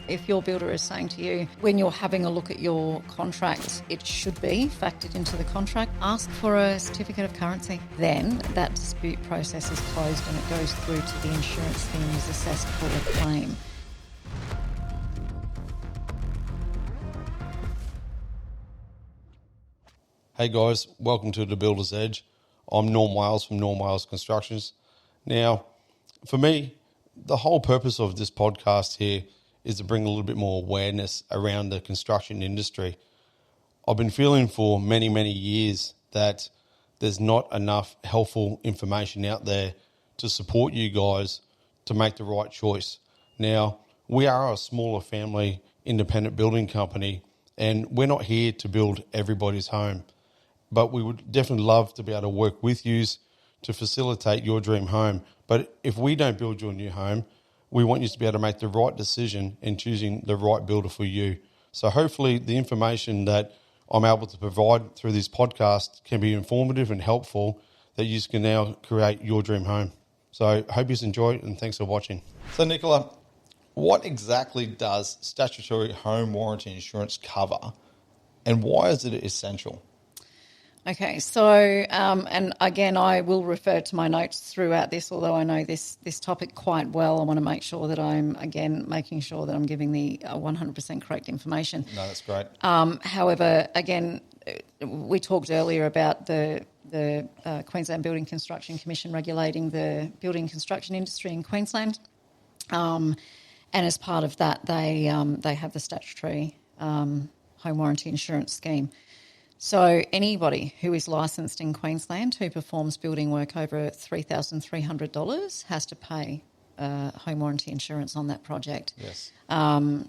If your builder is saying to you, when you're having a look at your contract, it should be factored into the contract, ask for a certificate of currency. Then that dispute process is closed and it goes through to the insurance scheme and is assessed for a claim. Hey guys, welcome to The Builder's Edge. I'm Norm Wales from Norm Wales Constructions. Now, for me, the whole purpose of this podcast here is to bring a little bit more awareness around the construction industry. I've been feeling for many, many years that there's not enough helpful information out there to support you guys to make the right choice. Now, we are a smaller family independent building company, and we're not here to build everybody's home. But we would definitely love to be able to work with you to facilitate your dream home. But if we don't build your new home, we want you to be able to make the right decision in choosing the right builder for you. So hopefully the information that I'm able to provide through this podcast can be informative and helpful that you can now create your dream home. So I hope you enjoy it, and thanks for watching. So Nicola, what exactly does statutory home warranty insurance cover, and why is it essential? Okay, so, and again, I will refer to my notes throughout this, although I know this topic quite well. I want to make sure that I'm, again, making sure that I'm giving the 100% correct information. No, that's great. However, again, we talked earlier about the Queensland Building Construction Commission regulating the building construction industry in Queensland. And as part of that, they have the statutory home warranty insurance scheme. So anybody who is licensed in Queensland who performs building work over $3,300 has to pay home warranty insurance on that project. Yes.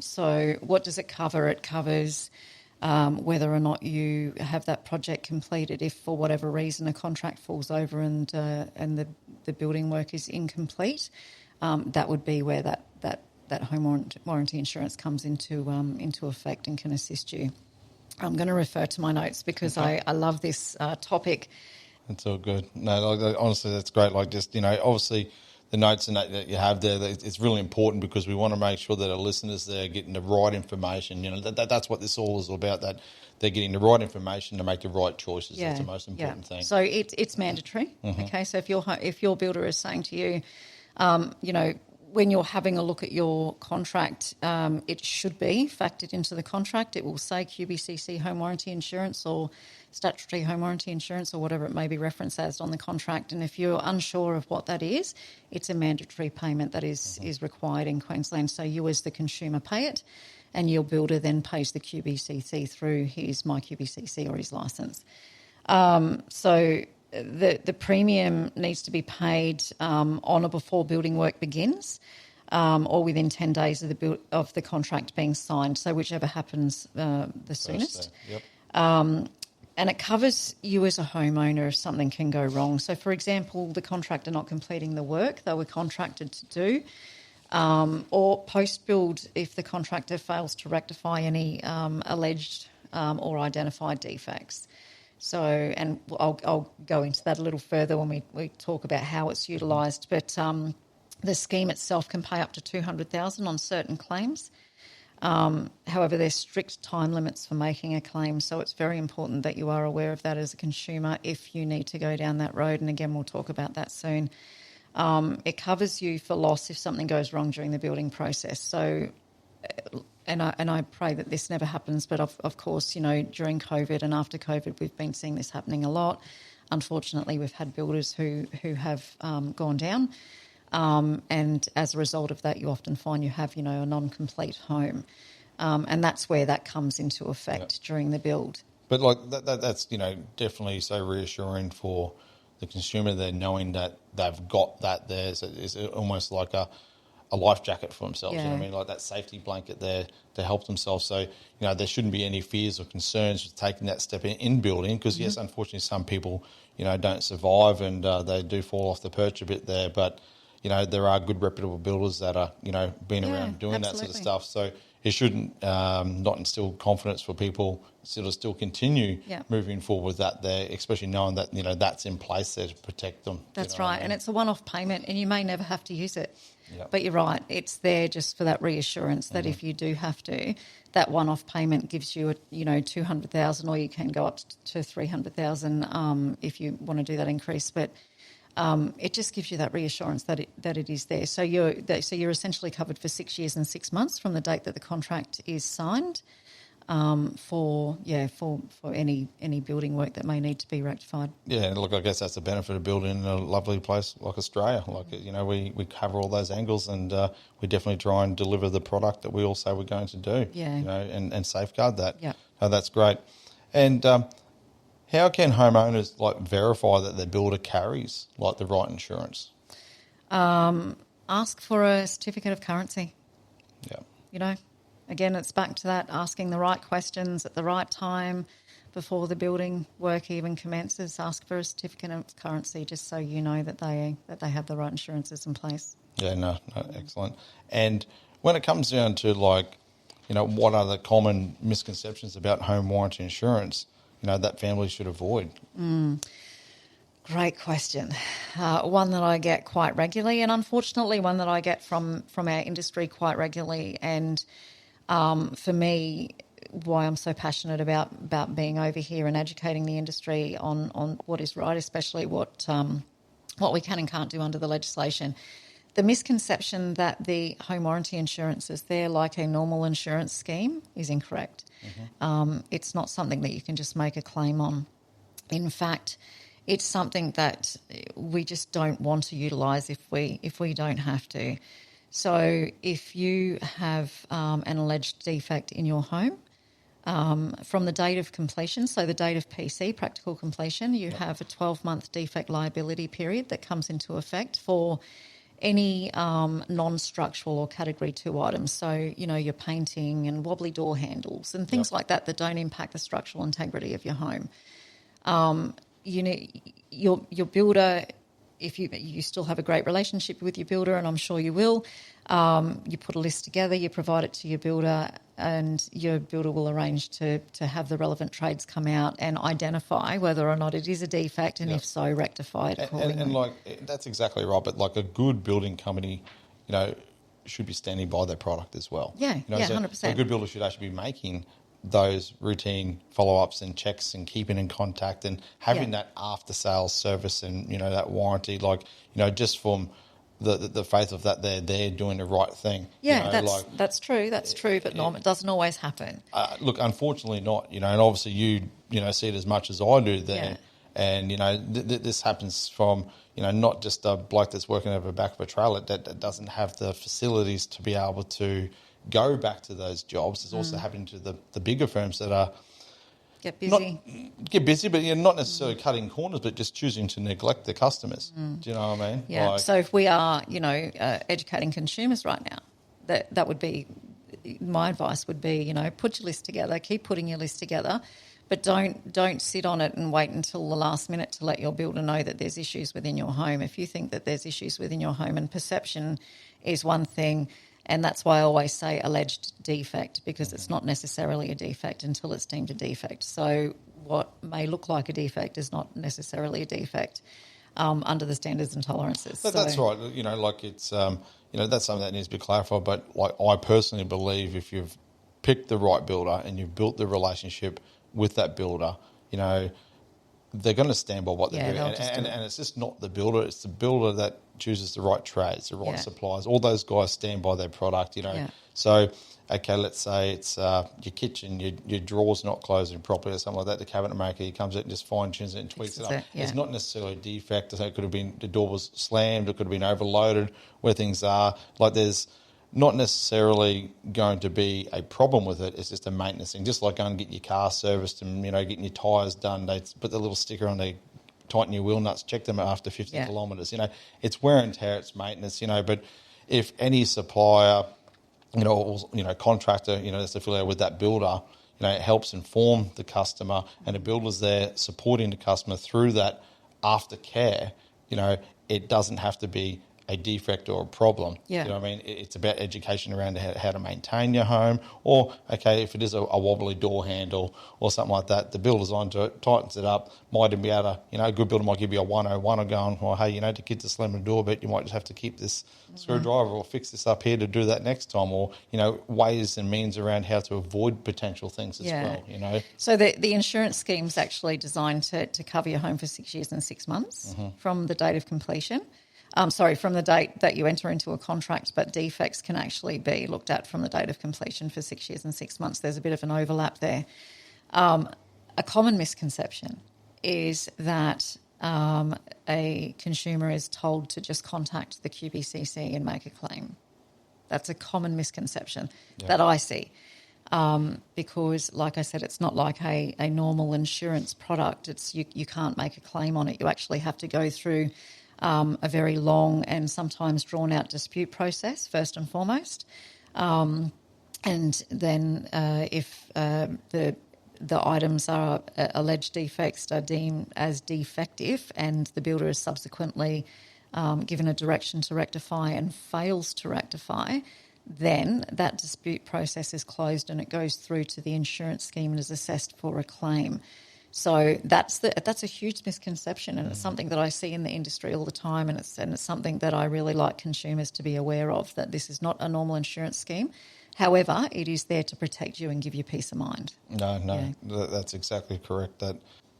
So what does it cover? It covers whether or not you have that project completed. If for whatever reason a contract falls over and the building work is incomplete, that would be where that home warranty insurance comes into effect and can assist you. I'm going to refer to my notes because I love this topic. That's all good. No, honestly, that's great. Obviously the notes and that you have there, it's really important because we want to make sure that our listeners there are getting the right information. That's what this all is about, that they're getting the right information to make the right choices. Yeah, that's the most important thing. So it's mandatory. Mm-hmm. Okay, so if your builder is saying to you, when you're having a look at your contract, it should be factored into the contract. It will say QBCC home warranty insurance or statutory home warranty insurance or whatever it may be referenced as on the contract. And if you're unsure of what that is, it's a mandatory payment that is required in Queensland. So you as the consumer pay it, and your builder then pays the QBCC through his MyQBCC or his licence. So the premium needs to be paid on or before building work begins, or within 10 days of the contract being signed. So whichever happens the soonest. Yep. And it covers you as a homeowner if something can go wrong. So, for example, the contractor not completing the work they were contracted to do, or post-build if the contractor fails to rectify any alleged or identified defects. So, and I'll go into that a little further when we talk about how it's utilised. But the scheme itself can pay up to $200,000 on certain claims. However, there's strict time limits for making a claim, so it's very important that you are aware of that as a consumer if you need to go down that road. And again, we'll talk about that soon. It covers you for loss if something goes wrong during the building process. So, and I pray that this never happens, but of course, during COVID and after COVID, we've been seeing this happening a lot. Unfortunately, we've had builders who have gone down. And as a result of that, you often find you have, a non-complete home. And that's where that comes into effect during the build. But that's, definitely so reassuring for the consumer there, knowing that they've got that there. So it's almost like a life jacket for themselves. Yeah. You know what I mean? Like that safety blanket there to help themselves. So, there shouldn't be any fears or concerns with taking that step in building because, yes, unfortunately, some people, don't survive and they do fall off the perch a bit there. But, there are good reputable builders that are, been around doing that sort of stuff. So it shouldn't not instill confidence for people to still continue moving forward with that there, especially knowing that, that's in place there to protect them. That's right. And it's a one-off payment and you may never have to use it. Yep. But you're right, it's there just for that reassurance that if you do have to, that one-off payment gives you, 200,000, or you can go up to 300,000 if you want to do that increase. But it just gives you that reassurance that it is there. So you're essentially covered for 6 years and 6 months from the date that the contract is signed. For any building work that may need to be rectified. Yeah, look, I guess that's the benefit of building in a lovely place like Australia. Like, we cover all those angles, and we definitely try and deliver the product that we all say we're going to do. Yeah. And safeguard that. Yeah. Oh, that's great. And how can homeowners verify that their builder carries the right insurance? Ask for a certificate of currency. Yeah. Again, it's back to that, asking the right questions at the right time before the building work even commences. Ask for a certificate of currency just so you know that they have the right insurances in place. Yeah, no, excellent. And when it comes down to what are the common misconceptions about home warranty insurance, that families should avoid? Great question. One that I get quite regularly, and unfortunately one that I get from our industry quite regularly. And for me, why I'm so passionate about being over here and educating the industry on what is right, especially what we can and can't do under the legislation. The misconception that the home warranty insurance is there like a normal insurance scheme is incorrect. It's not something that you can just make a claim on. In fact, it's something that we just don't want to utilise if we don't have to. So if you have an alleged defect in your home, from the date of completion, so the date of PC, practical completion, you have a 12-month defect liability period that comes into effect for any non-structural or Category 2 items. So, your painting and wobbly door handles and things like that don't impact the structural integrity of your home. Your builder, if you still have a great relationship with your builder, and I'm sure you will, you put a list together, you provide it to your builder, and your builder will arrange to have the relevant trades come out and identify whether or not it is a defect, and if so, rectify it accordingly. And that's exactly right. But a good building company, should be standing by their product as well. Yeah, 100%. So a good builder should actually be making those routine follow-ups and checks and keeping in contact and having that after-sales service and, that warranty, just from the faith of that they're doing the right thing. Yeah, that's true, but Norm, it doesn't always happen. Look, unfortunately not, and obviously you see it as much as I do there. Yeah. And, this happens from, not just a bloke that's working over the back of a trailer that doesn't have the facilities to be able to go back to those jobs. It's also happening to the bigger firms that are get busy, but not necessarily cutting corners, but just choosing to neglect the customers. Do you know what I mean? Yeah. So if we are, educating consumers right now, that would be my advice. Would be, put your list together, keep putting your list together, but don't sit on it and wait until the last minute to let your builder know that there's issues within your home. If you think that there's issues within your home, and perception is one thing. And that's why I always say alleged defect, because it's not necessarily a defect until it's deemed a defect. So what may look like a defect is not necessarily a defect under the standards and tolerances. That's right. It's that's something that needs to be clarified. But I personally believe if you've picked the right builder and you've built the relationship with that builder, they're going to stand by what they're doing. And it's just not the builder, it's the builder that chooses the right trades, the right suppliers. All those guys stand by their product, So, okay, let's say it's your kitchen, your drawer's not closing properly or something like that. The cabinet maker, he comes out and just fine-tunes it and tweaks it up. It's not necessarily a defect. So it could have been the door was slammed, it could have been overloaded, where things are. There's not necessarily going to be a problem with it. It's just a maintenance thing. Just like going and get your car serviced and, getting your tyres done. They put the little sticker on, they tighten your wheel nuts, check them after 50 kilometres. It's wear and tear, it's maintenance, but if any supplier, or, contractor, that's affiliated with that builder, it helps inform the customer, and the builder's there supporting the customer through that aftercare, it doesn't have to be a defect or a problem. Yeah. You know what I mean? It's about education around how to maintain your home, or, okay, if it is a wobbly door handle or something like that, the builder's onto it, tightens it up, might even be able to, a good builder might give you a 101 or going, well, hey, the kid's a slim the door, but you might just have to keep this screwdriver or fix this up here to do that next time, or, ways and means around how to avoid potential things as well, So the insurance scheme's actually designed to cover your home for 6 years and 6 months from the date of completion. From the date that you enter into a contract, but defects can actually be looked at from the date of completion for 6 years and 6 months. There's a bit of an overlap there. A common misconception is that a consumer is told to just contact the QBCC and make a claim. That's a common misconception that I see. Because, like I said, it's not like a normal insurance product. It's you can't make a claim on it. You actually have to go through a very long and sometimes drawn-out dispute process, first and foremost. And then if the items are alleged defects are deemed as defective and the builder is subsequently given a direction to rectify and fails to rectify, then that dispute process is closed and it goes through to the insurance scheme and is assessed for a claim. So that's a huge misconception, and it's something that I see in the industry all the time, and it's something that I really like consumers to be aware of, that this is not a normal insurance scheme. However, it is there to protect you and give you peace of mind. No, that's exactly correct.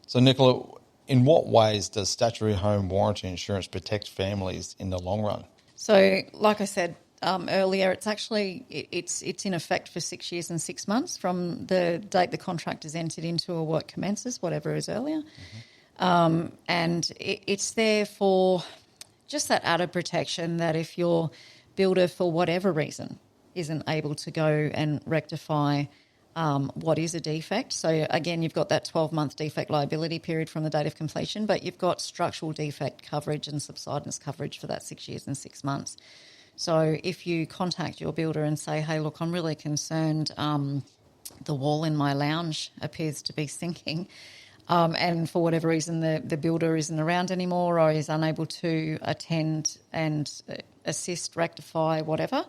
So, Nicola, in what ways does statutory home warranty insurance protect families in the long run? So, like I said earlier, it's actually it's in effect for 6 years and 6 months from the date the contract is entered into or work commences, whatever is earlier. And it's there for just that added protection that if your builder, for whatever reason, isn't able to go and rectify what is a defect. So, again, you've got that 12-month defect liability period from the date of completion, but you've got structural defect coverage and subsidence coverage for that 6 years and 6 months. So if you contact your builder and say, hey, look, I'm really concerned the wall in my lounge appears to be sinking, and for whatever reason the builder isn't around anymore or is unable to attend and assist, rectify, whatever,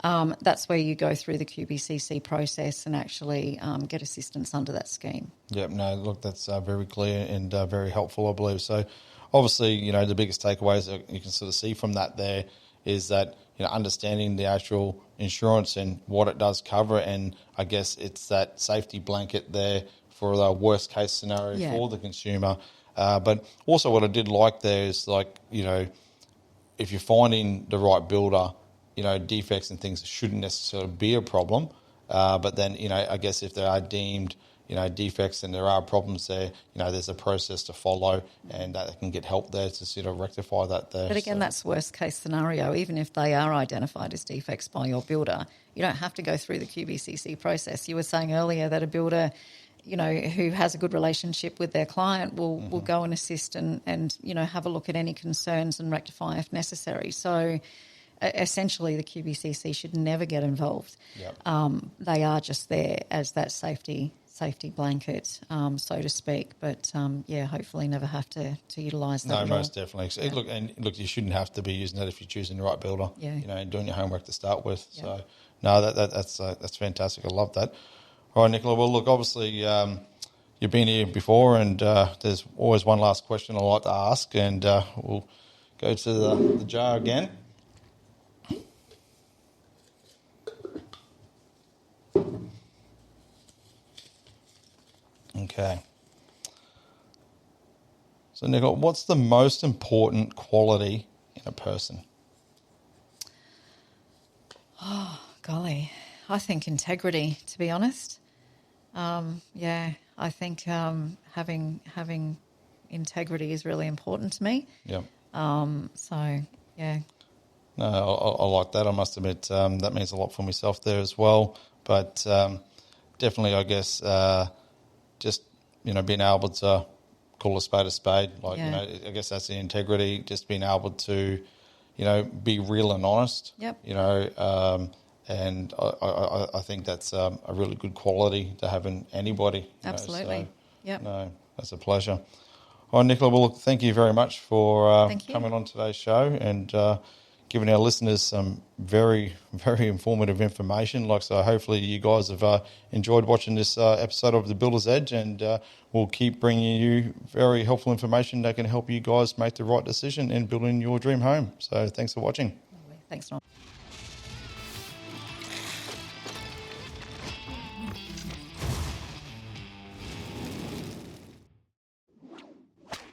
that's where you go through the QBCC process and actually get assistance under that scheme. Yep, no, look, that's very clear and very helpful, I believe. So obviously, the biggest takeaways that you can sort of see from that there is that, understanding the actual insurance and what it does cover, and I guess it's that safety blanket there for the worst case scenario for the consumer. But also what I did like there is, like, if you're finding the right builder, defects and things shouldn't necessarily be a problem. But then, I guess if they are deemed, defects and there are problems there, there's a process to follow and that can get help there to sort of rectify that there. But again, that's worst case scenario. Even if they are identified as defects by your builder, you don't have to go through the QBCC process. You were saying earlier that a builder, who has a good relationship with their client will go and assist and have a look at any concerns and rectify if necessary. So essentially the QBCC should never get involved. Yep. They are just there as that safety blanket, so to speak. But, hopefully never have to utilise that. No, most definitely. So, look, you shouldn't have to be using that if you're choosing the right builder, and doing your homework to start with. Yeah. So, no, that's fantastic. I love that. All right, Nicola, well, look, obviously you've been here before, and there's always one last question I like to ask, and we'll go to the jar again. Okay. So, Nicola, what's the most important quality in a person? Oh, golly. I think integrity, to be honest. I think having integrity is really important to me. Yeah. No, I like that. I must admit that means a lot for myself there as well. But definitely, I guess, just, being able to call a spade. Like, I guess that's the integrity, just being able to, be real and honest. Yep. And I think that's a really good quality to have in anybody. Absolutely. No, that's a pleasure. All right, Nicola, well, look, thank you very much for coming on today's show and given our listeners some very, very informative information. So hopefully you guys have enjoyed watching this episode of The Builder's Edge, and we'll keep bringing you very helpful information that can help you guys make the right decision in building your dream home. So thanks for watching. Thanks, Tom.